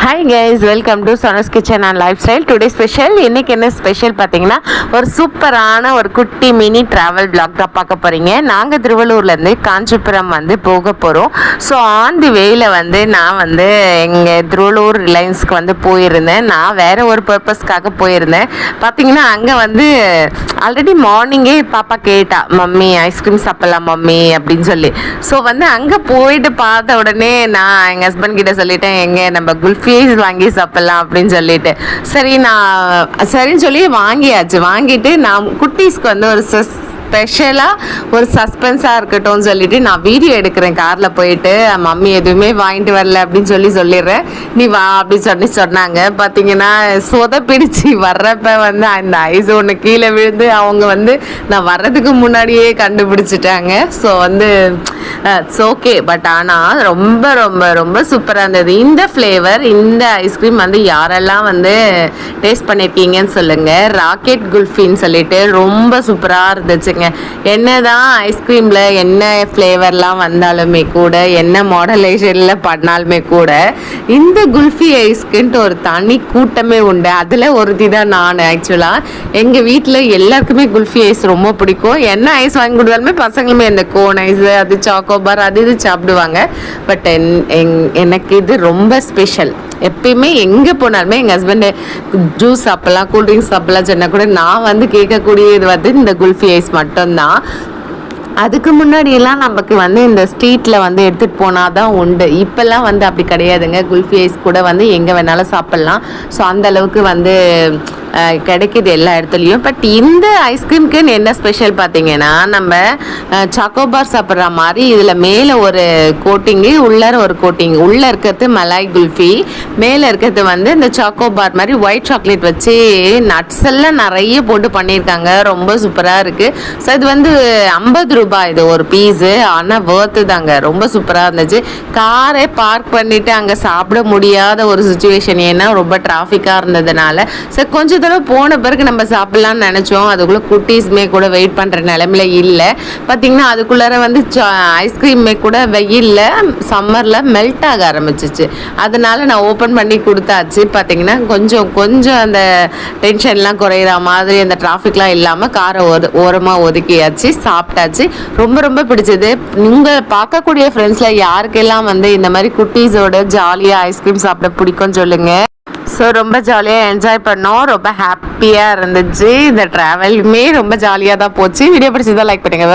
Hi guys, welcome to Sona's kitchen and life style. Today special. இன்னைக்கு என்ன special பார்த்தீங்கன்னா, ஒரு சூப்பரான ஒரு குட்டி மினி ட்ராவல் பிளாக் தான் பார்க்க போகிறீங்க. நாங்கள் திருவள்ளூர்லேருந்து காஞ்சிபுரம் போக போகிறோம். ஸோ ஆன் தி வேயில் நான் எங்கள் திருவள்ளூர் ரிலையன்ஸ்க்கு போயிருந்தேன். நான் வேறு ஒரு பர்பஸ்க்காக போயிருந்தேன். பார்த்தீங்கன்னா அங்கே ஆல்ரெடி மார்னிங்கே பாப்பா கேட்டா, மம்மி ஐஸ்கிரீம் சாப்பிட்லாம் மம்மி அப்படின்னு சொல்லி. ஸோ அங்கே போயிட்டு பார்த்த உடனே நான் எங்கள் ஹஸ்பண்ட் கிட்ட சொல்லிட்டேன், எங்கே நம்ம குல்ஃபி வாங்கி சாப்பிடலாம் அப்படின்னு சொல்லிட்டு, சரின்னு சொல்லி வாங்கிட்டு நான் குட்டீஸ்க்கு ஒரு ஸ்பெஷலாக ஒரு சஸ்பென்ஸாக இருக்கட்டும்னு சொல்லிட்டு நான் வீடியோ எடுக்கிறேன் காரில் போயிட்டு. மம்மி எதுவுமே வாங்கிட்டு வரல அப்படின்னு சொல்லிடுறேன், நீ வா அப்படின்னு சொன்னாங்க. பார்த்தீங்கன்னா சொதப்பிடிச்சு வர்றப்ப அந்த ஐஸ் ஒன்று கீழே விழுந்து அவங்க நான் வர்றதுக்கு முன்னாடியே கண்டுபிடிச்சிட்டாங்க. So it's okay. பட் ஆனால் ரொம்ப ரொம்ப ரொம்ப சூப்பராக இருந்தது இந்த ஃப்ளேவர். இந்த ஐஸ்கிரீம் யாரெல்லாம் டேஸ்ட் பண்ணியிருக்கீங்கன்னு சொல்லுங்கள். ராக்கெட் குல்ஃபின்னு சொல்லிட்டு ரொம்ப சூப்பராக இருந்துச்சுங்க. என்னதான் ஐஸ்கிரீமில் என்ன ஃப்ளேவர்லாம் வந்தாலுமே கூட, என்ன மாடலேஷனில் பண்ணாலுமே கூட, இந்த குல்ஃபி ஐஸ்க்குன்ட்டு ஒரு தனி கூட்டமே உண்டு. அதில் ஒருத்தி தான் நான். ஆக்சுவலாக எங்கள் வீட்டில் எல்லாருக்குமே குல்ஃபி ஐஸ் ரொம்ப பிடிக்கும். என்ன ஐஸ் வாங்கி கொடுத்தாலுமே பசங்களுமே இந்த கோன் ஐஸ், அது சாக்கோபார், அது இது சாப்பிடுவாங்க. பட் எனக்கு இது ரொம்ப ஸ்பெஷல். எப்பயுமே எங்கே போனாலுமே எங்கள் ஹஸ்பண்டு ஜூஸ் சாப்பிட்லாம், கூல்ட்ரிங்க்ஸ் சாப்பிட்லாம் சொன்னால் கூட நான் கேட்கக்கூடியது இந்த குல்ஃபி ஐஸ் மட்டும்தான். அதுக்கு முன்னாடியெல்லாம் நமக்கு இந்த ஸ்ட்ரீட்டில் எடுத்துகிட்டு போனால் தான் உண்டு. இப்போல்லாம் அப்படி கிடையாதுங்க. குல்ஃபி ஐஸ் கூட எங்கே வேணாலும் சாப்பிட்லாம். ஸோ அந்தளவுக்கு கிடைக்கிது எல்லா இடத்துலையும். பட் இந்த ஐஸ்கிரீம்க்குன்னு என்ன ஸ்பெஷல் பார்த்தீங்கன்னா, நம்ம சாக்கோபார் சாப்பிட்ற மாதிரி இதில் மேலே ஒரு கோட்டிங்கு, உள்ளார ஒரு கோட்டிங். உள்ளே இருக்கிறது மலாய் குல்ஃபி, மேலே இருக்கிறது இந்த சாக்கோபார் மாதிரி ஒயிட் சாக்லேட் வச்சு நட்ஸ் எல்லாம் நிறைய போட்டு பண்ணியிருக்காங்க. ரொம்ப சூப்பராக இருக்குது. ஸோ இது 50 ரூபாய் இது ஒரு பீஸு. ஆனால் வேர்த்து தாங்க, ரொம்ப சூப்பராக இருந்துச்சு. காரை பார்க் பண்ணிவிட்டு அங்கே சாப்பிட முடியாத ஒரு சுச்சுவேஷன், ஏன்னா ரொம்ப டிராஃபிக்காக இருந்ததுனால. ஸோ கொஞ்சம் தடவை போன பிறகு நம்ம சாப்பிட்லான்னு நினச்சோம். அதுக்குள்ளே குட்டீஸுமே கூட வெயிட் பண்ணுற நிலமையில இல்லை. பார்த்திங்கன்னா அதுக்குள்ளார ஐஸ்கிரீமே கூட வெயிலில் சம்மரில் மெல்ட் ஆக ஆரம்பிச்சிச்சு. அதனால நான் ஓப்பன் பண்ணி கொடுத்தாச்சு. பார்த்திங்கன்னா கொஞ்சம் அந்த டென்ஷன்லாம் குறையிற மாதிரி, அந்த டிராஃபிக்லாம் இல்லாமல் காரை ஓரமாக ஒதுக்கியாச்சு, சாப்பிட்டாச்சு. ரொம்ப ரொம்ப பிடிச்சது. நீங்கள் பார்க்கக்கூடிய ஃப்ரெண்ட்ஸில் யாருக்கெல்லாம் இந்த மாதிரி குட்டீஸோட ஜாலியாக ஐஸ்கிரீம் சாப்பிட பிடிக்கும்னு சொல்லுங்கள். ஸோ ரொம்ப ஜாலியாக என்ஜாய் பண்ணோம். ரொம்ப ஹாப்பியாக இருந்துச்சு. இந்த ட்ராவலுமே ரொம்ப ஜாலியாக தான் போச்சு. வீடியோ பிடிச்சதான் லைக் பண்ணுங்கள்.